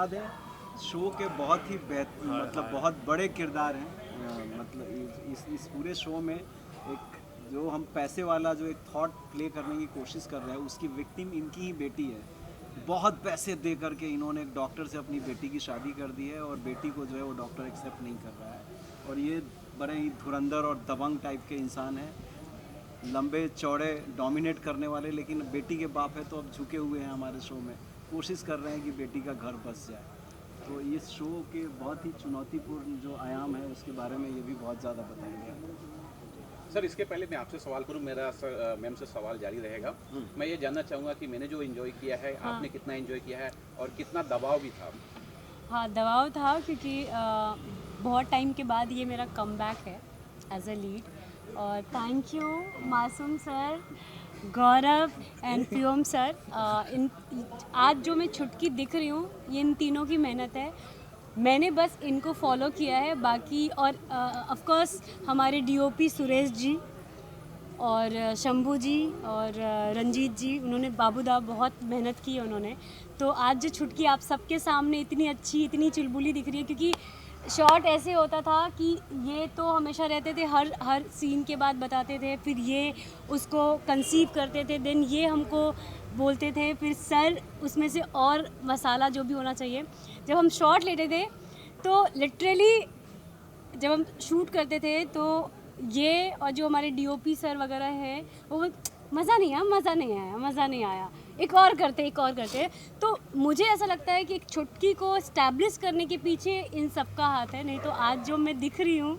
दें, शो के बहुत ही मतलब बहुत बड़े किरदार हैं। मतलब इस पूरे शो में एक जो हम पैसे वाला जो एक थॉट प्ले करने की कोशिश कर रहे हैं, उसकी विक्टिम इनकी ही बेटी है। बहुत पैसे दे करके इन्होंने एक डॉक्टर से अपनी बेटी की शादी कर दी है, और बेटी को जो है वो डॉक्टर एक्सेप्ट नहीं कर रहा है। और ये बड़े ही धुरंधर और दबंग टाइप के इंसान हैं, लंबे चौड़े डोमिनेट करने वाले, लेकिन बेटी के बाप है तो अब झुके हुए हैं हमारे शो में, कोशिश कर रहे हैं कि बेटी का घर बस जाए। तो इस शो के बहुत ही चुनौतीपूर्ण जो आयाम है उसके बारे में ये भी बहुत ज़्यादा बताएंगे। सर, इसके पहले मैं आपसे सवाल करूं, मेरा मैम से सवाल जारी रहेगा। मैं ये जानना चाहूँगा कि मैंने जो एंजॉय किया है, हाँ। आपने कितना एंजॉय किया है और कितना दबाव भी था? हाँ, दबाव था क्योंकि बहुत टाइम के बाद ये मेरा कमबैक है एज अ लीड। और थैंक यू मासूम सर, गौरव एंड प्योम सर। इन आज जो मैं छुटकी दिख रही हूँ, ये इन तीनों की मेहनत है। मैंने बस इनको फॉलो किया है, बाकी और ऑफ कोर्स हमारे डीओपी सुरेश जी और शंभू जी और रंजीत जी, उन्होंने बाबूदा बहुत मेहनत की है उन्होंने। तो आज जो छुटकी आप सबके सामने इतनी अच्छी, इतनी चुलबुली दिख रही है, क्योंकि शॉट ऐसे होता था कि ये तो हमेशा रहते थे, हर सीन के बाद बताते थे, फिर ये उसको कंसीव करते थे, देन ये हमको बोलते थे, फिर सर उसमें से और मसाला जो भी होना चाहिए। जब हम शॉट लेते थे तो लिटरली जब हम शूट करते थे तो ये और जो हमारे डीओपी सर वगैरह हैं वो मज़ा नहीं आया, एक और करते। तो मुझे ऐसा लगता है कि एक छुटकी को इस्टेब्लिश करने के पीछे इन सब का हाथ है, नहीं तो आज जो मैं दिख रही हूँ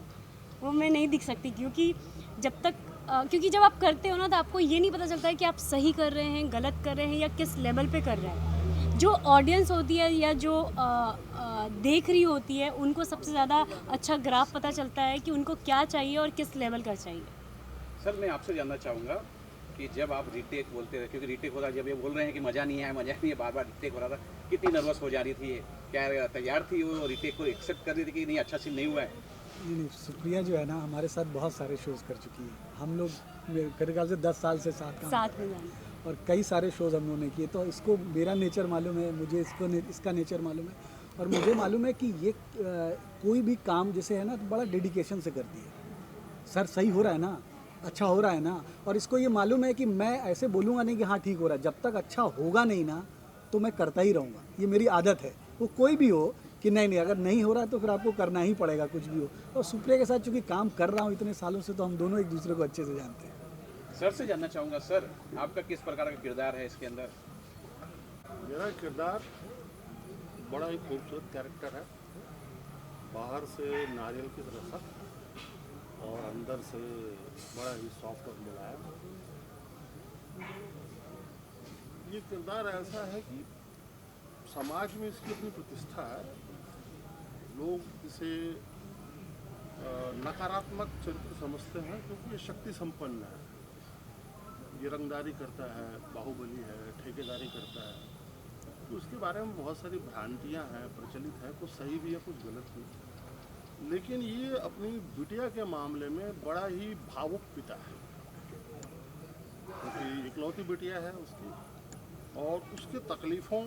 वो मैं नहीं दिख सकती। क्योंकि जब तक क्योंकि जब आप करते हो ना तो आपको ये नहीं पता चलता है कि आप सही कर रहे हैं, गलत कर रहे हैं, या किस लेवल पे कर रहे हैं। जो ऑडियंस होती है या जो देख रही होती है, उनको सबसे ज़्यादा अच्छा ग्राफ पता चलता है कि उनको क्या चाहिए और किस लेवल का चाहिए। सर, मैं आपसे जानना चाहूँगा कि जब आप रीटेक बोलते थे, क्योंकि रीटेक हो रहा है, जब ये बोल रहे हैं कि मज़ा नहीं है, बार बार रीटेक हो रहा था, कितनी नर्वस हो जा रही थी? क्या तैयार थी वो रीटेक को एक्सेप्ट कर रही थी कि नहीं अच्छा सीन नहीं हुआ है? नहीं, सुप्रिया जो है ना हमारे साथ बहुत सारे शोज़ कर चुकी है। हम लोग मेरे ख्याल से 10 साल से साथ में जाना और कई सारे शोज़ हम लोगों ने किए। तो इसको मेरा नेचर मालूम है, मुझे इसका नेचर मालूम है, और मुझे मालूम है कि ये कोई भी काम जैसे है ना तो बड़ा डेडिकेशन से करती है। सर सही हो रहा है ना, अच्छा हो रहा है ना, और इसको ये मालूम है कि मैं ऐसे बोलूँगा नहीं कि हाँ ठीक हो रहा है, जब तक अच्छा होगा नहीं ना तो मैं करता ही रहूँगा। ये मेरी आदत है, वो कोई भी हो कि नहीं अगर नहीं हो रहा है तो फिर आपको करना ही पड़ेगा, कुछ भी हो। और सुप्रिया के साथ चूँकि काम कर रहा हूँ इतने सालों से, तो हम दोनों एक दूसरे को अच्छे से जानते हैं। सर से जानना चाहूँगा, सर आपका किस प्रकार का किरदार है इसके अंदर? मेरा किरदार बड़ा ही खूबसूरत कैरेक्टर है। बाहर से नारियल की तरह सख्त और अंदर से बड़ा ही सॉफ्ट और मुलायम। ये किरदार ऐसा है कि समाज में इसकी अपनी प्रतिष्ठा है। लोग इसे नकारात्मक चरित्र समझते हैं क्योंकि ये शक्ति संपन्न है, ये रंगदारी करता है, बाहुबली है, ठेकेदारी करता है। तो उसके बारे में बहुत सारी भ्रांतियां हैं, प्रचलित है, कुछ सही भी है कुछ गलत भी। लेकिन ये अपनी बिटिया के मामले में बड़ा ही भावुक पिता है, क्योंकि इकलौती बिटिया है उसकी, और उसकी तकलीफ़ों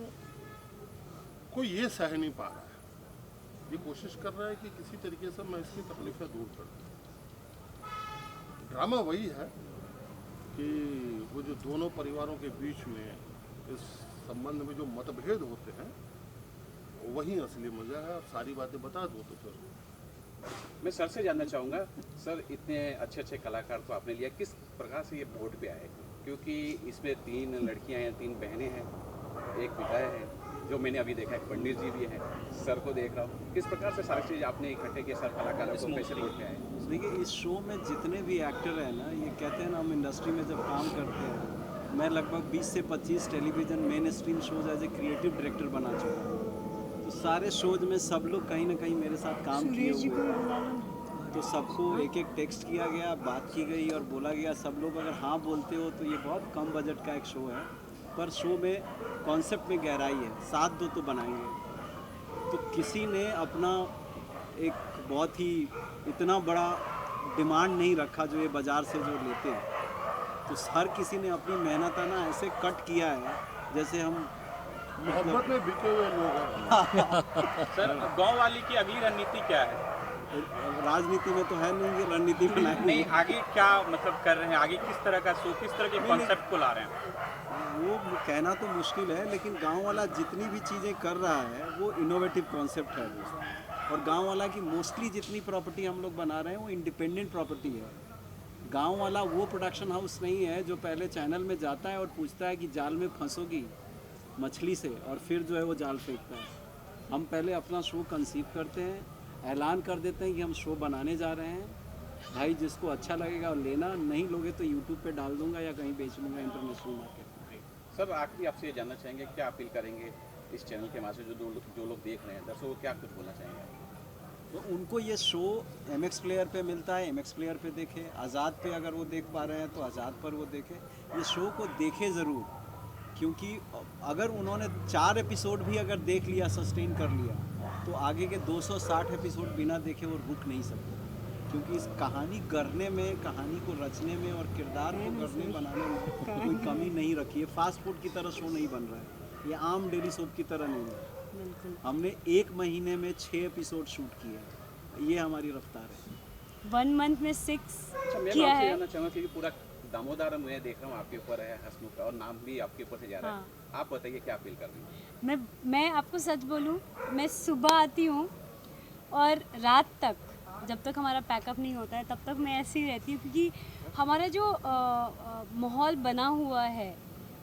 को ये सह नहीं पा रहा है। ये कोशिश कर रहा है कि किसी तरीके से मैं इसकी तकलीफ़ें दूर कर दूँ। ड्रामा वही है कि वो जो दोनों परिवारों के बीच में इस संबंध में जो मतभेद होते हैं वही असली मज़ा है। और सारी बातें बता दो तो फिर मैं सर से जानना चाहूँगा, सर इतने अच्छे कलाकार तो आपने लिया, किस प्रकार से ये बोर्ड पे आए? क्योंकि इसमें 3 लड़कियाँ हैं, 3 बहनें हैं, एक पिता है, जो मैंने अभी देखा है, पंडित जी भी हैं, सर को देख रहा हूँ। किस प्रकार से सारी चीज़ आपने इकट्ठे किए, सर कलाकारों को कैसे बोर्ड पे आए? देखिए, इस शो में जितने भी एक्टर हैं ना, ये कहते हैं ना, हम इंडस्ट्री में जब काम करते हैं, मैं लगभग 20 से 25 television mainstream shows as a creative director बना चुका हूँ। तो सारे शोज़ में सब लोग कहीं ना कहीं मेरे साथ काम किए हुए हैं। तो सबको एक एक टेक्स्ट किया गया, बात की गई और बोला गया। सब लोग अगर हाँ बोलते हो तो ये बहुत कम बजट का एक शो है, पर शो में कॉन्सेप्ट में गहराई है। साथ दो तो बनाएंगे। तो किसी ने अपना एक बहुत ही इतना बड़ा डिमांड नहीं रखा जो ये बाज़ार से जो लेते हैं। तो हर किसी ने अपनी मेहनत ना ऐसे कट किया है, जैसे हम मोहब्बत में बिके हुए लोग हैं। सर गांव वाली की अगली रणनीति क्या है? राजनीति में तो है नहीं, ये रणनीति बनाएंगे। नहीं, आगे क्या मतलब कर रहे हैं? आगे किस तरह का शो, किस तरह के कॉन्सेप्ट को ला रहे हैं? वो कहना तो मुश्किल है, लेकिन गांव वाला जितनी भी चीज़ें कर रहा है वो इनोवेटिव कॉन्सेप्ट है वो। और गांव वाला की मोस्टली जितनी प्रॉपर्टी हम लोग बना रहे हैं वो इंडिपेंडेंट प्रॉपर्टी है। गांव वाला वो प्रोडक्शन हाउस नहीं है जो पहले चैनल में जाता है और पूछता है कि जाल में फंसोगी मछली से, और फिर जो है वो जाल फेंकता है। हम पहले अपना शो कंसीव करते हैं, ऐलान कर देते हैं कि हम शो बनाने जा रहे हैं, भाई जिसको अच्छा लगेगा और लेना, नहीं लोगे तो यूट्यूब पे डाल दूंगा या कहीं बेच लूँगा इंटरनेशनल मार्केट में। सर आखिरी आपसे ये जानना चाहेंगे, क्या अपील करेंगे इस चैनल के माध्यम से जो लोग देख रहे हैं दर्शकों को, क्या कुछ बोलना चाहेंगे आप? तो उनको ये शो MX प्लेयर पे मिलता है, MX प्लेयर पे देखें, आज़ाद पे अगर वो देख पा रहे हैं तो आज़ाद पर वो देखें। ये शो को देखें ज़रूर, क्योंकि अगर उन्होंने 4 एपिसोड भी अगर देख लिया, सस्टेन कर लिया, तो आगे के 260 एपिसोड बिना देखे वो रुक नहीं सकते। क्योंकि इस कहानी गढ़ने में, कहानी को रचने में और किरदार को गढ़ने बनाने में कोई कमी नहीं रखी है। फास्ट फूड की तरह शो नहीं बन रहा है, ये आम डेली सोप की तरह नहीं है। बिल्कुल। हमने 1 महीने में 6 एपिसोड शूट किए हैं, ये हमारी रफ्तार है। 1 मंथ में 6 अच्छा, मैं किया आपसे है। जानना चाहूँगा कि पूरा दामोदर मैं देख रहा हूँ आपके ऊपर है, हसमुख का, और नाम भी आपके ऊपर से जा रहा है। आप बताइए क्या अपील कर रही हैं? मैं आपको सच बोलूं, मैं सुबह आती हूँ और रात तक, जब तक हमारा पैकअप नहीं होता है तब तक मैं ऐसे ही रहती हूँ, क्योंकि हमारा जो माहौल बना हुआ है,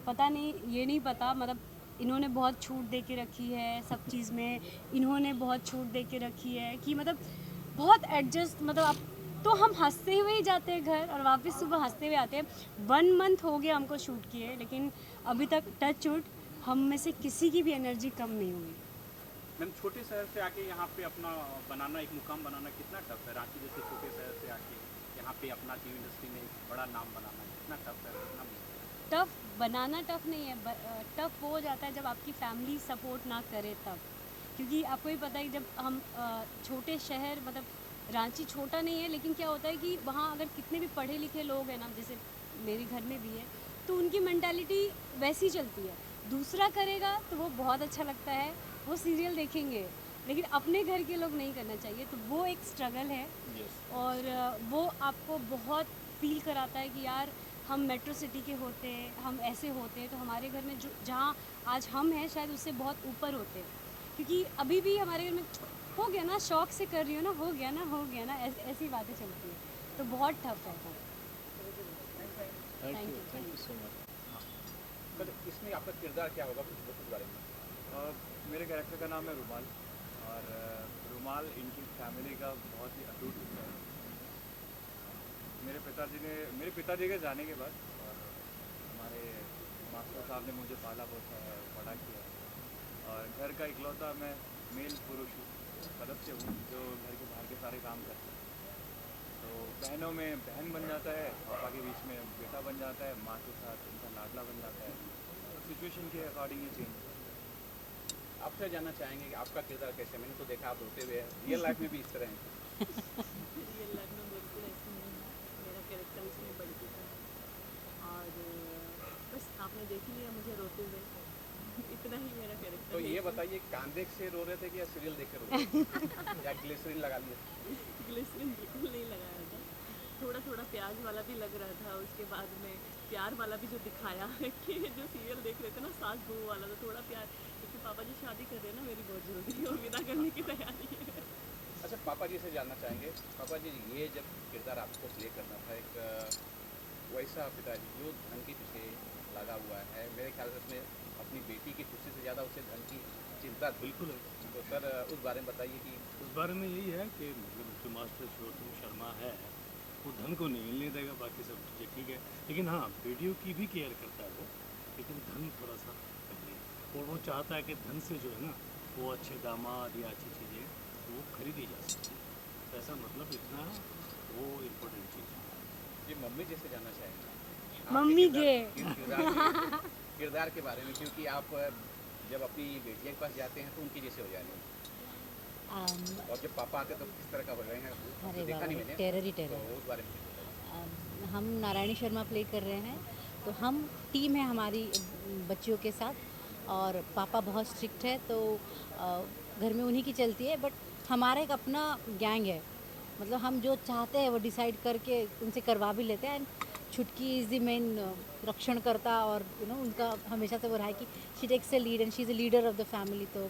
पता नहीं, ये नहीं पता, मतलब इन्होंने बहुत छूट दे के रखी है सब चीज़ में, इन्होंने बहुत छूट दे के रखी है कि मतलब बहुत एडजस्ट, मतलब आप तो हम हंसते हुए ही जाते हैं घर और वापस सुबह हंसते हुए आते हैं। 1 मंथ हो गया हमको शूट किए, लेकिन अभी तक टच वुड हम में से किसी की भी एनर्जी कम नहीं हुई। मैम, छोटे शहर से आके यहाँ पे अपना बनाना, एक मुकाम बनाना कितना टफ है? रांची जैसे छोटे शहर से आके यहाँ पे अपना टीवी इंडस्ट्री में एक बड़ा नाम बनाना कितना टफ है, कितना मुश्किल है? टफ बनाना टफ नहीं है, टफ वो हो जाता है जब आपकी फैमिली सपोर्ट ना करे तब। क्योंकि आपको ही पता है कि जब हम छोटे शहर, मतलब रांची छोटा नहीं है, लेकिन क्या होता है कि वहाँ अगर कितने भी पढ़े लिखे लोग हैं ना, जैसे मेरे घर में भी है, तो उनकी मेंटालिटी वैसी चलती है। दूसरा करेगा तो वो बहुत अच्छा लगता है, वो सीरियल देखेंगे, लेकिन अपने घर के लोग नहीं करना चाहिए, तो वो एक स्ट्रगल है। और वो आपको बहुत फील कराता है कि यार हम मेट्रो सिटी के होते, हम ऐसे होते तो हमारे घर में जो जहाँ आज हम हैं शायद उससे बहुत ऊपर होते। क्योंकि अभी भी हमारे घर में हो गया ना, शौक से कर रही हो ना, हो गया ना, ऐसी बातें चलती है, तो बहुत टफ है वो। Thank you so much. Sir इसमें आपका किरदार क्या होगा, कुछ बताइए इस बारे में? मेरे कैरेक्टर का नाम है रुमाल, और रुमाल इनकी फैमिली का बहुत ही अटूट हिस्सा है। मेरे पिताजी के जाने के बाद और हमारे मास्टर साहब ने मुझे पाला पोसा है, बड़ा किया, और घर का इकलौता मैं मेल पुरुष सदस्य हूँ जो घर के बाहर के सारे काम करता है। तो बहनों में बहन बन जाता है, पापा के बीच में बेटा बन जाता है, माँ के साथ उनका लाडला बन जाता है। तो सिचुएशन के अकॉर्डिंग ये चेंज। आपसे जानना चाहेंगे कि आपका किरदार कैसे? मैंने तो देखा आप रोते हुए, रियल लाइफ में भी इस तरह हैं? रियल लाइफ में बिल्कुल ऐसे नहीं है, मेरा कैरेक्टर इसमें बढ़ चुका है, और बस आपने देख ही लिया मुझे रोते हुए, इतना ही मेरा कैरेक्टर तो है ये इसमें। बताइए, कांदे से रो रहे थे कि या सीरियल देख के रो रहे थे, या ग्लिसरीन लगा लिए? ग्लिसरीन बिल्कुल नहीं लगाया था, थोड़ा प्याज वाला भी लग रहा था, उसके बाद में प्यार वाला भी जो दिखाया है कि जो सीरियल देख रहे थे ना, सास बहू वाला, तो थोड़ा प्यार, क्योंकि पापा जी शादी कर रहे हैं ना मेरी बहुत जल्दी, और विदा करने की तैयारी है। अच्छा, पापा जी से जानना चाहेंगे, पापा जी ये जब किरदार आपको प्ले करना था, एक वैसा पिताजी जो धन के पीछे लगा हुआ है, मेरे ख्याल से उसमें अपनी बेटी की खुशी से ज़्यादा उसे धन की चिंता थी। बिल्कुल है। तो सर उस बारे में बताइए कि उस बारे में यही है कि मतलब जो मास्टर शोतम शर्मा है वो धन को नहीं मिलने देगा, बाकी सब चीज़ें ठीक है, लेकिन हाँ बेटियों की भी केयर करता है वो, लेकिन धन थोड़ा सा पहले, और वो चाहता है कि धन से जो है ना वो अच्छे दामाद या अच्छी चीज़ें तो वो खरीदी जा सकती है। तो ऐसा मतलब इतना वो इम्पोर्टेंट चीज़ है। ये मम्मी जैसे जानना चाहेंगे मम्मी किरदार के बारे में, क्योंकि आप जब अपनी बेटियों के पास जाते हैं तो उनकी जैसे हो जा रही हैं, और जब पापा आते तो किस तरह का हो रहे हैं, अरे देखा नहीं बाबा, मैंने, टेरर ही तो टेरर। उस बारे में बताइए। हम नारायणी शर्मा प्ले कर रहे हैं, तो हम टीम है हमारी बच्चियों के साथ, और पापा बहुत स्ट्रिक्ट है, तो घर में उन्हीं की चलती है। बट हमारा एक अपना गैंग है, मतलब हम जो चाहते हैं वो डिसाइड करके उनसे करवा भी लेते हैं। एंड छुटकी इज़ द मेन रक्षण करता, और उनका हमेशा से वो रहा है कि she takes a lead and she is a leader of the family. तो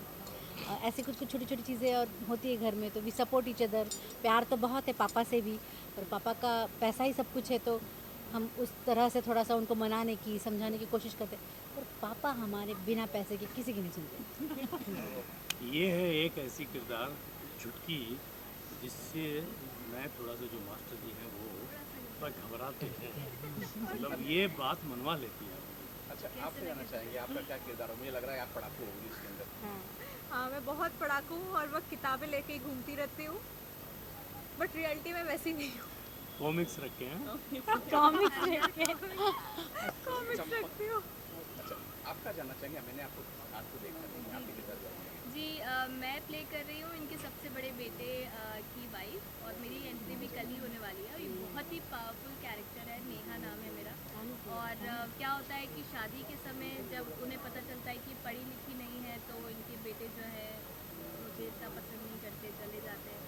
ऐसे कुछ कुछ छोटी छोटी चीज़ें और होती है घर में, तो वी सपोर्ट ईच अदर। प्यार तो बहुत है पापा से भी, पर पापा का पैसा ही सब कुछ है, तो हम उस तरह से थोड़ा सा उनको मनाने की, समझाने की कोशिश करते हैं। पर पापा हमारे बिना पैसे के किसी की नहीं सुनते। ये है एक ऐसी किरदार छुटकी, जिससे मैं थोड़ा सा, जो मास्टर जी हैं वो थोड़ा घबराते हैं, मतलब ये बात मनवा लेती है। अच्छा, आपसे जानना चाहेंगे आपका क्या किरदार है? मुझे लग रहा है आप पढ़ाकू होंगी इसके अंदर। हाँ, मैं बहुत पढ़ाकू हूँ और वह किताबें लेके ही घूमती रहती हूँ, बट रियलिटी में वैसी नहीं हूँ। कॉमिक्स रखे हैं। कॉमिक्स रखे कॉमिक्स रखती हूँ। अच्छा, आपका जानना चाहेंगे, मैंने आपको देखा नहीं, आपके किरदार जानना जी मैं प्ले कर रही हूँ इनके सबसे बड़े बेटे की वाइफ, और मेरी एंट्री भी कल ही होने वाली है। ये बहुत ही पावरफुल कैरेक्टर है, नेहा नाम है मेरा। और क्या होता है कि शादी के समय जब उन्हें पता चलता है कि पढ़ी लिखी नहीं है, तो इनके बेटे जो है मुझे इतना पसंद नहीं करते, चले जाते हैं।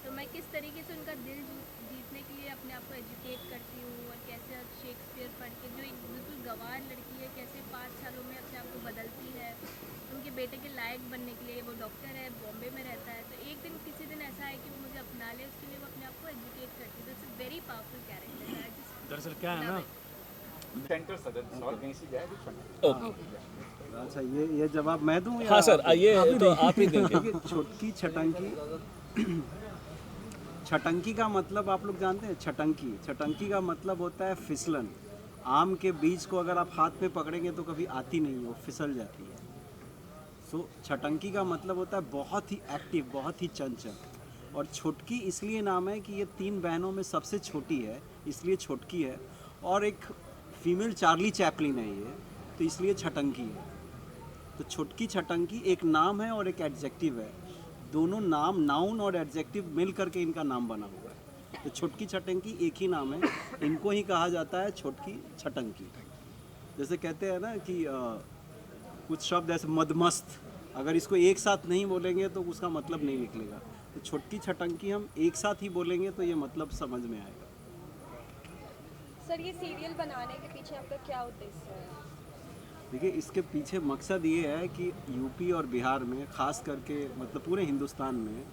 तो मैं किस तरीके से उनका दिल जीतने के लिए अपने आप को एजुकेट करती हूँ, और कैसे शेक्सपियर पढ़ के, जो एक बिल्कुल गंवार लड़की है, कैसे 5 सालों में अपने आप को बदलती है उनके बेटे के लायक बनने के लिए। वो डॉक्टर है, बॉम्बे में रहता है, तो एक दिन किसी दिन ऐसा है कि वो मुझे अपना ले, उसके लिए वो अपने आप को एजुकेट करती है। तो इट्स वेरी पावरफुल कैरेक्टर। दरअसल क्या है ना, सेंटर सदन और कहीं से जाए अच्छा, ये जवाब मैं दूं या हाँ सर, ये तो आप ही देंगे। देखिए, छुटकी छटंकी, छटंकी का मतलब आप लोग जानते हैं? छटंकी का मतलब होता है फिसलन। आम के बीज को अगर आप हाथ में पकड़ेंगे तो कभी आती नहीं, वो फिसल जाती है। सो छटंकी का मतलब होता है बहुत ही एक्टिव, बहुत ही चंचल। और छुटकी इसलिए नाम है कि ये 3 बहनों में सबसे छोटी है, इसलिए छुटकी है। और एक फीमेल चार्ली चैपलिन है ये, तो इसलिए छटंकी है। तो छुटकी छटंकी एक नाम है और एक एडजेक्टिव है। दोनों नाम, नाउन और एडजेक्टिव मिल करके इनका नाम बना हुआ है। तो छुटकी छटंकी एक ही नाम है, इनको ही कहा जाता है छुटकी छटंकी। जैसे कहते हैं ना कि कुछ शब्द ऐसे मदमस्त, अगर इसको एक साथ नहीं बोलेंगे तो उसका मतलब नहीं निकलेगा। तो छुटकी छटंकी हम एक साथ ही बोलेंगे तो ये मतलब समझ में आएगा। सर, ये सीरियल बनाने के पीछे आपका क्या उद्देश्य है? देखिए, इसके पीछे मकसद ये है कि यूपी और बिहार में, ख़ास करके मतलब पूरे हिंदुस्तान में,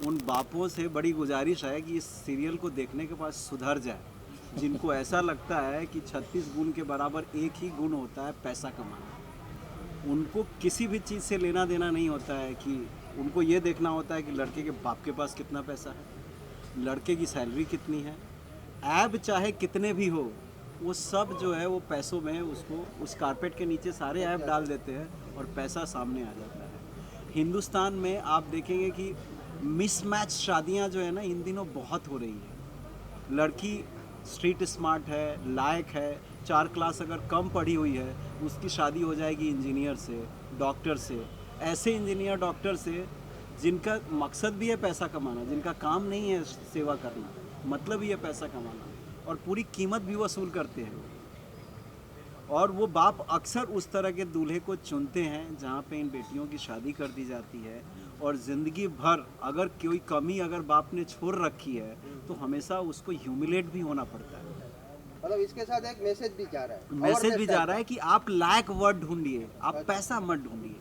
उन बापों से बड़ी गुजारिश है कि इस सीरियल को देखने के बाद सुधर जाए, जिनको ऐसा लगता है कि 36 गुण के बराबर एक ही गुण होता है पैसा कमाना। उनको किसी भी चीज़ से लेना देना नहीं होता है, कि उनको ये देखना होता है कि लड़के के बाप के पास कितना पैसा है, लड़के की सैलरी कितनी है, ऐब चाहे कितने भी हो, वो सब जो है वो पैसों में उसको उस कारपेट के नीचे सारे ऐप डाल देते हैं और पैसा सामने आ जाता है। हिंदुस्तान में आप देखेंगे कि मिसमैच शादियां जो है ना इन दिनों बहुत हो रही हैं। लड़की स्ट्रीट स्मार्ट है, लायक है, 4 क्लास अगर कम पढ़ी हुई है, उसकी शादी हो जाएगी इंजीनियर से, डॉक्टर से। ऐसे इंजीनियर डॉक्टर से जिनका मकसद भी है पैसा कमाना, जिनका काम नहीं है सेवा करना, मतलब ही है पैसा कमाना, और पूरी कीमत भी वसूल करते हैं। और वो बाप अक्सर उस तरह के दूल्हे को चुनते हैं जहाँ पे इन बेटियों की शादी कर दी जाती है, और ज़िंदगी भर अगर कोई कमी अगर बाप ने छोड़ रखी है तो हमेशा उसको ह्यूमिलेट भी होना पड़ता है। मतलब इसके साथ एक मैसेज भी जा रहा है, मैसेज भी जा रहा है कि आप लायक वर्ड ढूंढिए, आप पैसा मत ढूंढिए।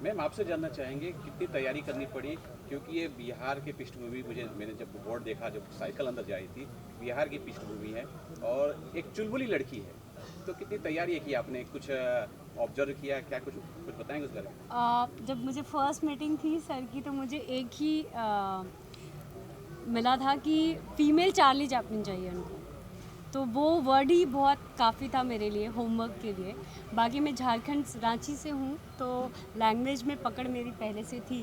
मैम, आपसे जानना चाहेंगे कितनी तैयारी करनी पड़ी, क्योंकि ये बिहार की पृष्ठभूमि, मैंने जब बोर्ड देखा, जब साइकिल अंदर जा रही थी, बिहार की पृष्ठभूमि है और एक चुलबुली लड़की है, तो कितनी तैयारी की आपने? कुछ ऑब्जर्व किया क्या? कुछ बताएंगे उस बारे में? जब मुझे फर्स्ट मीटिंग थी सर की, तो मुझे एक ही मिला था कि फीमेल चार्ली चैपलिन चाहिए उनको। तो वो वर्ड ही बहुत काफ़ी था मेरे लिए होमवर्क के लिए। बाकी मैं झारखंड रांची से हूँ, तो लैंग्वेज में पकड़ मेरी पहले से थी,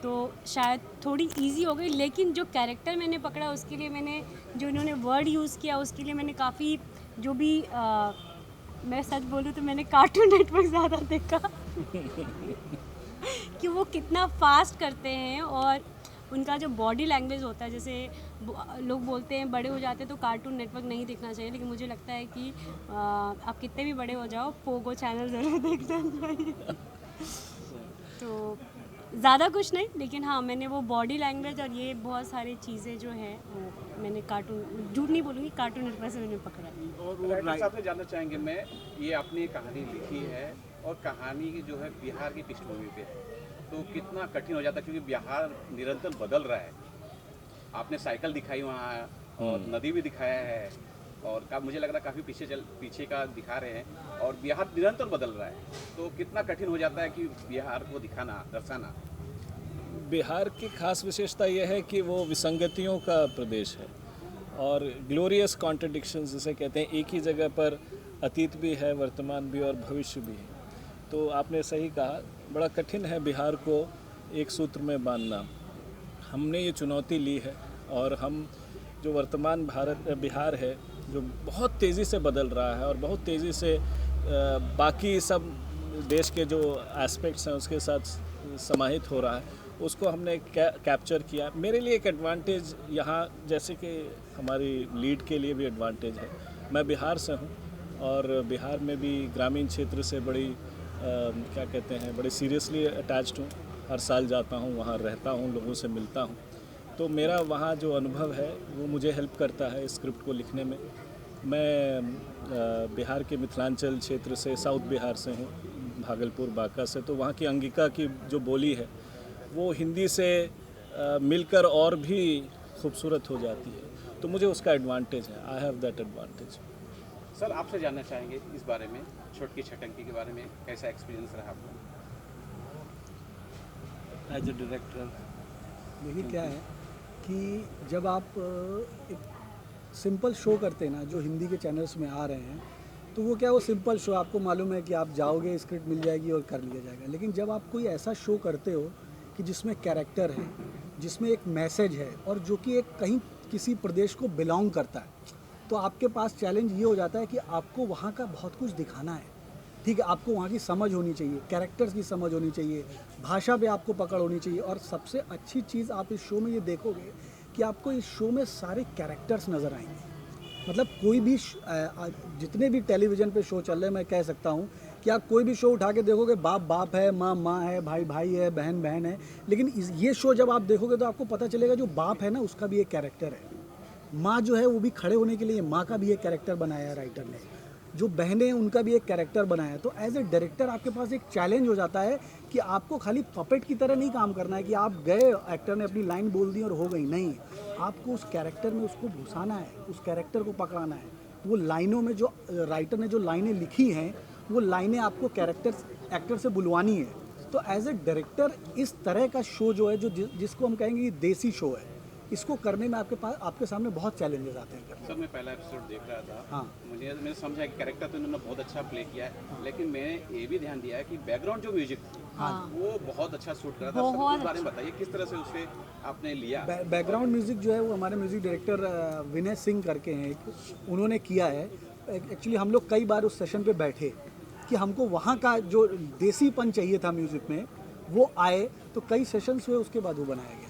तो शायद थोड़ी इजी हो गई। लेकिन जो कैरेक्टर मैंने पकड़ा उसके लिए मैंने, जो इन्होंने वर्ड यूज़ किया उसके लिए मैंने काफ़ी, जो भी मैं सच बोलूँ तो मैंने कार्टून नेटवर्क ज़्यादा देखा कि वो कितना फास्ट करते हैं, और उनका जो बॉडी लैंग्वेज होता है, जैसे लोग बोलते हैं बड़े हो जाते हैं तो कार्टून नेटवर्क नहीं देखना चाहिए, लेकिन मुझे लगता है कि आप कितने भी बड़े हो जाओ पोगो चैनल ज़रूर देखना चाहिए। तो ज़्यादा कुछ नहीं, लेकिन हाँ मैंने वो बॉडी लैंग्वेज और ये बहुत सारी चीज़ें जो हैं वो मैंने कार्टून, झूठ नहीं बोलूँगी, कार्टून नेटवर्क से मैंने पकड़ा है। और राइटर साहब से जानना चाहेंगे मैं, ये आपने कहानी लिखी है और कहानी की जो है बिहार की पृष्ठभूमि पे है, तो कितना कठिन हो जाता है क्योंकि बिहार निरंतर बदल रहा है। आपने साइकिल दिखाई वहाँ और नदी भी दिखाया है और मुझे लग रहा है काफ़ी पीछे का दिखा रहे हैं और बिहार निरंतर बदल रहा है, तो कितना कठिन हो जाता है कि बिहार को दिखाना, दर्शाना। बिहार की खास विशेषता यह है कि वो विसंगतियों का प्रदेश है और ग्लोरियस कॉन्ट्रडिक्शंस जिसे कहते हैं, एक ही जगह पर अतीत भी है, वर्तमान भी और भविष्य भी है। तो आपने सही कहा, बड़ा कठिन है बिहार को एक सूत्र में बांधना। हमने ये चुनौती ली है और हम जो वर्तमान बिहार है जो बहुत तेज़ी से बदल रहा है और बहुत तेज़ी से बाकी सब देश के जो एस्पेक्ट्स हैं उसके साथ समाहित हो रहा है, उसको हमने कैप्चर किया। मेरे लिए एक एडवांटेज यहाँ, जैसे कि हमारी लीड के लिए भी एडवांटेज है, मैं बिहार से हूँ और बिहार में भी ग्रामीण क्षेत्र से बड़ी क्या कहते हैं, बड़े सीरियसली अटैच्ड हूँ। हर साल जाता हूँ, वहाँ रहता हूँ, लोगों से मिलता हूँ, तो मेरा वहाँ जो अनुभव है वो मुझे हेल्प करता है स्क्रिप्ट को लिखने में। मैं बिहार के मिथिलांचल क्षेत्र से, साउथ बिहार से हूँ, भागलपुर बांका से, तो वहाँ की अंगिका की जो बोली है वो हिंदी से मिलकर और भी खूबसूरत हो जाती है, तो मुझे उसका एडवांटेज है। I have that advantage. Sir आपसे जानना चाहेंगे इस बारे में, छोटकी छटंकी के बारे में, कैसा एक्सपीरियंस रहा आपका एज ए डायरेक्टर? देखिए क्या है कि जब आप एक सिंपल शो करते हैं ना, जो हिंदी के चैनल्स में आ रहे हैं, तो वो क्या, वो सिंपल शो आपको मालूम है कि आप जाओगे, स्क्रिप्ट मिल जाएगी और कर लिया जाएगा। लेकिन जब आप कोई ऐसा शो करते हो कि जिसमें कैरेक्टर है, जिसमें एक मैसेज है और जो कि एक कहीं किसी प्रदेश को बिलोंग करता है, तो आपके पास चैलेंज ये हो जाता है कि आपको वहाँ का बहुत कुछ दिखाना है। ठीक है, आपको वहाँ की समझ होनी चाहिए, कैरेक्टर्स की समझ होनी चाहिए, भाषा पे आपको पकड़ होनी चाहिए। और सबसे अच्छी चीज़ आप इस शो में ये देखोगे कि आपको इस शो में सारे कैरेक्टर्स नज़र आएंगे। मतलब कोई भी जितने भी टेलीविज़न पे शो चल रहे हैं, मैं कह सकता हूँ कि आप कोई भी शो उठा के देखोगे, बाप बाप है, माँ माँ है, भाई भाई है, बहन बहन है। लेकिन ये शो जब आप देखोगे तो आपको पता चलेगा जो बाप है ना, उसका भी एक कैरेक्टर है, माँ जो है वो भी खड़े होने के लिए माँ का भी एक कैरेक्टर बनाया है राइटर ने, जो बहनें हैं उनका भी एक कैरेक्टर बनाया है। तो एज ए डायरेक्टर आपके पास एक चैलेंज हो जाता है कि आपको खाली पपेट की तरह नहीं काम करना है कि आप गए, एक्टर ने अपनी लाइन बोल दी और हो गई, नहीं, आपको उस कैरेक्टर में उसको घुसाना है, उस कैरेक्टर को पकड़ाना है। वो लाइनों में जो राइटर ने जो लाइनें लिखी हैं, वो लाइनें आपको एक्टर से बुलवानी है। तो एज ए डायरेक्टर इस तरह का शो जो है, जो जिसको हम कहेंगे ये देसी शो है, इसको करने में आपके सामने बहुत चैलेंजेस आते हैं। सर मैं पहला एपिसोड देख रहा था, हाँ, मैंने समझा कि कैरेक्टर तो इन्होंने बहुत अच्छा प्ले किया है, लेकिन मैंने ये भी ध्यान दिया है कि बैकग्राउंड जो म्यूजिक हाँ, वो बहुत अच्छा शूट करा था। सर उस बारे में बताइए, किस तरह से उसे आपने लिया? बैकग्राउंड म्यूजिक जो है वो हमारे म्यूजिक डायरेक्टर विनय सिंह करके हैं, उन्होंने किया है। एक्चुअली हम लोग कई बार उस सेशन पे बैठे कि हमको वहाँ का जो देसीपन चाहिए था म्यूजिक में वो आए, तो कई सेशंस हुए, उसके बाद वो बनाया गया।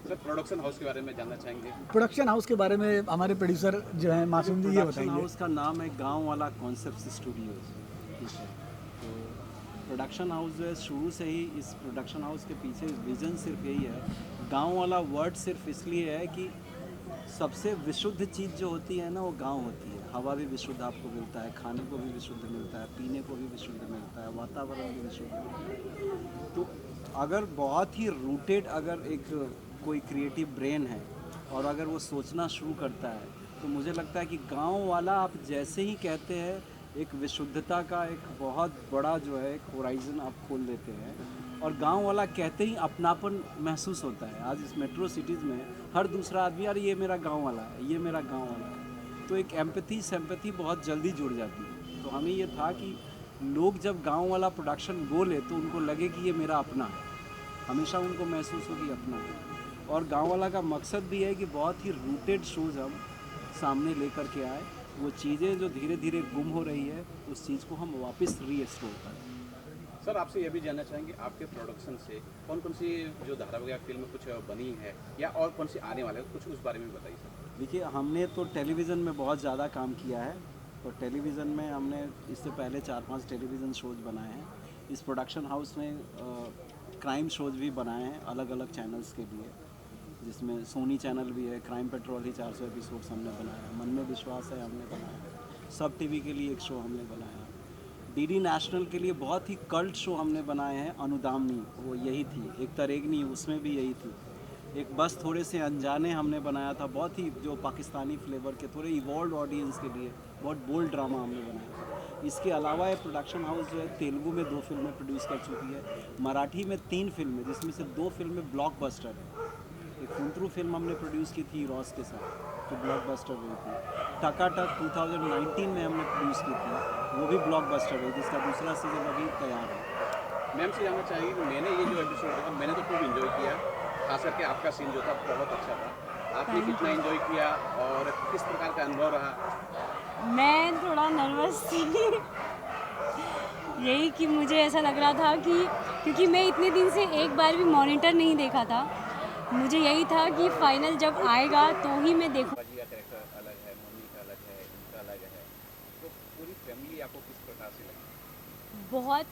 सर प्रोडक्शन हाउस के बारे में जानना चाहेंगे? प्रोडक्शन हाउस के बारे में हमारे प्रोड्यूसर जो है मासूम जी, ये बताइए। प्रोडक्शन हाउस का नाम है गांव वाला कॉन्सेप्ट स्टूडियोज। ठीक है, तो प्रोडक्शन हाउस जो है शुरू से ही इस प्रोडक्शन हाउस के पीछे विज़न सिर्फ यही है, गांव वाला वर्ड सिर्फ इसलिए है कि सबसे विशुद्ध चीज़ जो होती है ना, वो गांव होती है। हवा भी विशुद्ध आपको मिलता है, खाने को भी विशुद्ध मिलता है, पीने को भी विशुद्ध मिलता है, वातावरण भी विशुद्ध मिलता है। तो अगर बहुत ही रूटेड अगर एक कोई क्रिएटिव ब्रेन है और अगर वो सोचना शुरू करता है, तो मुझे लगता है कि गांव वाला आप जैसे ही कहते हैं, एक विशुद्धता का एक बहुत बड़ा जो है एक होराइज़न आप खोल देते हैं। और गांव वाला कहते ही अपनापन महसूस होता है। आज इस मेट्रो सिटीज़ में हर दूसरा आदमी, यार ये मेरा गांव वाला है, ये मेरा गांव वाला है, तो एक एम्पैथी सिंपैथी बहुत जल्दी जुड़ जाती है। तो हमें ये था कि लोग जब गांव वाला प्रोडक्शन बोले तो उनको लगे कि ये मेरा अपना है, हमेशा उनको महसूस हो कि अपना है। और गांव वाला का मकसद भी है कि बहुत ही रूटेड शोज़ हम सामने लेकर के आए, वो चीज़ें जो धीरे धीरे गुम हो रही है, उस चीज़ को हम वापस रीएस्टोर करें। सर आपसे ये भी जानना चाहेंगे आपके प्रोडक्शन से कौन कौन सी जो धारावाहिक या फिल्म कुछ बनी है या और कौन सी आने वाले हैं, कुछ उस बारे में बताइए सर। देखिए, हमने तो टेलीविज़न में बहुत ज़्यादा काम किया है। तो टेलीविज़न में हमने इससे पहले 4-5 टेलीविज़न शोज़ बनाए हैं। इस प्रोडक्शन हाउस ने क्राइम शोज़ भी बनाए हैं अलग अलग चैनल्स के लिए, जिसमें सोनी चैनल भी है। क्राइम पेट्रोल ही 400 एपिसोड्स हमने बनाया। मन में विश्वास है हमने बनाया। सब टीवी के लिए एक शो हमने बनाया। डीडी नेशनल के लिए बहुत ही कल्ट शो हमने बनाए हैं। अनुदामनी, वो यही थी। एक तरेगनी, उसमें भी यही थी। एक बस थोड़े से अनजाने हमने बनाया था, बहुत ही जो पाकिस्तानी फ्लेवर के, थोड़े इवॉल्व ऑडियंस के लिए बहुत बोल्ड ड्रामा हमने बनाया। इसके अलावा ये प्रोडक्शन हाउस जो है तेलुगु में 2 फिल्में प्रोड्यूस कर चुकी है, मराठी में 3 फिल्में, जिसमें से 2 फिल्में ब्लॉकबस्टर है। एक फुंतरू फिल्म हमने प्रोड्यूस की थी रॉस के साथ, जो ब्लॉकबस्टर हुई थी। टकाटक 2019 में हमने प्रोड्यूस की थी, वो भी ब्लॉकबस्टर है, जिसका दूसरा सीजन अभी तैयार है। मैम से जानना चाहिए कि मैंने ये जो एपिसोड देखा मैंने तो खूब इन्जॉय किया, खास करके आपका सीन जो था बहुत अच्छा था। आपने कितना एंजॉय किया और किस प्रकार का अनुभव रहा? मैं थोड़ा नर्वस थी यही कि मुझे ऐसा लग रहा था कि क्योंकि मैं इतने दिन से एक बार भी मॉनिटर नहीं देखा था, मुझे यही था कि फाइनल जब आएगा तो ही मैं देखूँ। बाजी का कैरेक्टर अलग है, मम्मी का अलग है, इनका अलग है, तो पूरी फैमिली आपको किस प्रकार से लगी? बहुत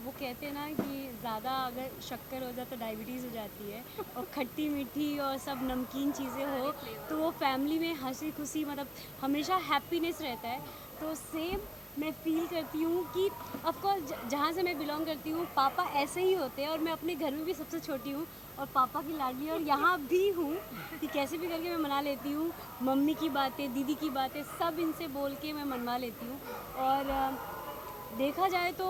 वो कहते हैं ना कि ज़्यादा अगर शक्कर हो जाए तो डायबिटीज़ हो जाती है, और खट्टी मीठी और सब नमकीन चीज़ें हो तो वो फैमिली में हंसी खुशी, मतलब हमेशा हैप्पीनेस रहता है। तो सेम मैं फील करती हूँ कि ऑफकोर्स जहाँ से मैं बिलोंग करती हूँ पापा ऐसे ही होते हैं, और मैं अपने घर में भी सबसे छोटी हूँ और पापा की लाडली, और यहाँ भी हूँ कि कैसे भी करके मैं मना लेती हूँ। मम्मी की बातें, दीदी की बातें, सब इनसे बोल के मैं मनवा लेती हूँ। और देखा जाए तो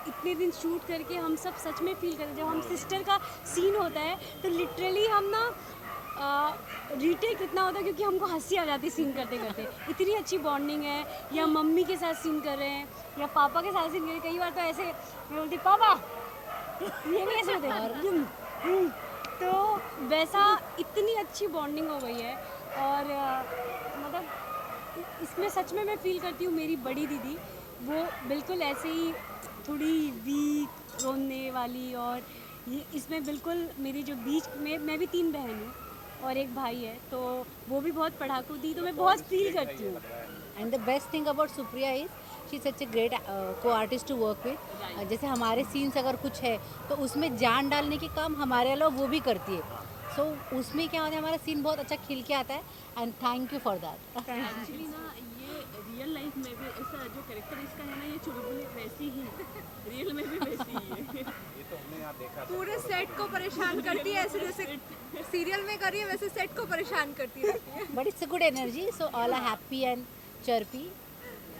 इतने दिन शूट करके हम सब सच में फील करते हैं। जब हम सिस्टर का सीन होता है तो लिटरली हम ना रीटेक इतना होता है क्योंकि हमको हंसी आ जाती है सीन करते करते, इतनी अच्छी बॉन्डिंग है। या मम्मी के साथ सीन कर रहे हैं या पापा के साथ सीन कर रहे हैं, कई बार तो ऐसे मैं बोलती पापा ये भी ऐसे होते हैं। तो वैसा इतनी अच्छी बॉन्डिंग हो गई है। और मतलब इसमें सच में मैं फील करती हूँ मेरी बड़ी दीदी वो बिल्कुल ऐसे ही थोड़ी वीक, रोने वाली, और ये इसमें बिल्कुल मेरी जो बीच में, मैं भी 3 बहन हूँ और एक भाई है, तो वो भी बहुत पढ़ाकू थी, तो मैं बहुत फील करती हूँ। And the best thing about Supriya is she such a great को आर्टिस्ट टू वर्क विद। जैसे हमारे सीन्स अगर कुछ है तो उसमें जान डालने के काम हमारे अलावा वो भी करती है। सो उसमें क्या होता है, हमारा सीन बहुत अच्छा खिल के आता है, and thank you for that. Actually ना ये रियल लाइफ में भी ऐसा जो कैरेक्टर इसका है ना, ये चुलबुल वैसी ही रियल में भी वैसी ही है। ये तो हमने यहाँ देखा था। पूरे सेट को परेशान करती है, ऐसे जैसे सीरियल में कर रही है वैसे सेट को परेशान करती रहती है। But it's a good energy, so all are happy and chirpy.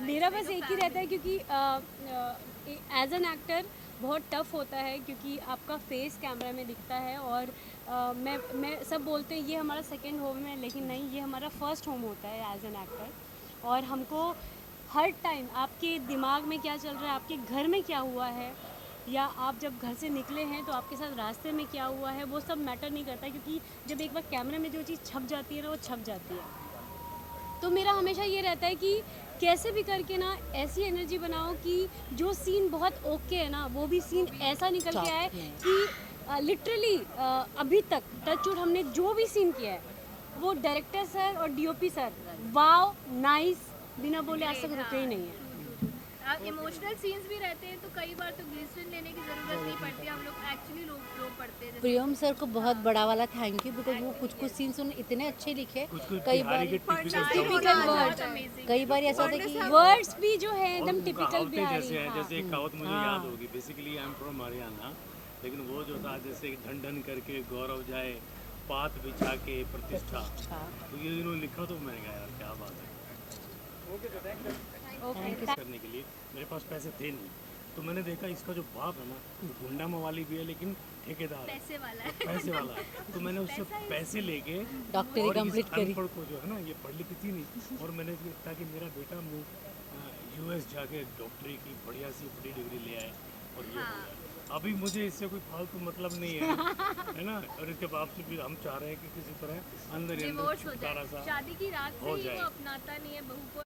मेरा बस एक ही रहता है क्योंकि एज एन एक्टर बहुत टफ होता है क्योंकि आपका फेस कैमरा में दिखता है, और मैं सब बोलते हैं ये हमारा सेकंड होम है, लेकिन नहीं, ये हमारा फर्स्ट होम होता है एज एन एक्टर। और हमको हर टाइम आपके दिमाग में क्या चल रहा है, आपके घर में क्या हुआ है, या आप जब घर से निकले हैं तो आपके साथ रास्ते में क्या हुआ है, वो सब मैटर नहीं करता, क्योंकि जब एक बार कैमरे में जो चीज़ छप जाती है ना, वो छप जाती है। तो मेरा हमेशा ये रहता है कि कैसे भी करके ना ऐसी एनर्जी बनाओ कि जो सीन बहुत ओके है ना, वो भी सीन ऐसा निकल के आए कि लिटरली अभी तक टचवुड हमने जो भी सीन किया है वो डायरेक्टर सर और डीओपी सर वाव नाइस बिना बोले आज तक रुके ही नहीं है। इमोशनल सीन्स भी रहते हैं तो कई बार तो ग्लिसरीन लेने की ज़रूरत नहीं पड़ती, हम लोग एक्चुअली लो पड़ते हैं। प्रियम सर को बहुत बड़ा वाला थैंक यू, बिकॉज वो कुछ सीन्स उन्होंने इतने अच्छे लिखे, कई बार टिपिकल वर्ड, कई बार ऐसा होता है कि वर्ड्स भी जो है एकदम टिपिकल बिहारी। जैसे है, जैसे एक कहावत मुझे याद होगी, basically I am from Haryana, लेकिन वो जो था जैसे ढन ढन करके गौरव जाए, पात बिछा के प्रतिष्ठा, तो ये इन्होंने लिखा तो मैंने कहा यार क्या बात है। करने के लिए मेरे पास पैसे थे नहीं, तो मैंने देखा इसका जो बाप है ना, गुंडा मवाली भी है लेकिन ठेकेदार पैसे वाला है, पैसे वाला है। तो मैंने उससे पैसे लेके डॉक्टरी कंप्लीट करी। अनपढ़ को जो है ना, ये पढ़ लिखी थी नहीं, और मैंने ताकि मेरा बेटा यूएस जाके डॉक्टरी की बढ़िया सी बड़ी डिग्री ले आए और ये हो जाए। अभी मुझे इससे कोई फालतू मतलब नहीं है ना, और इसके बाप से भी हम चाह रहे हैं कि किसी तरह अंदर ही अंदर डिवोर्स हो छुटकारा जाए। सा शादी की रात से हो ही जाए। वो अपनाता नहीं है बहू को।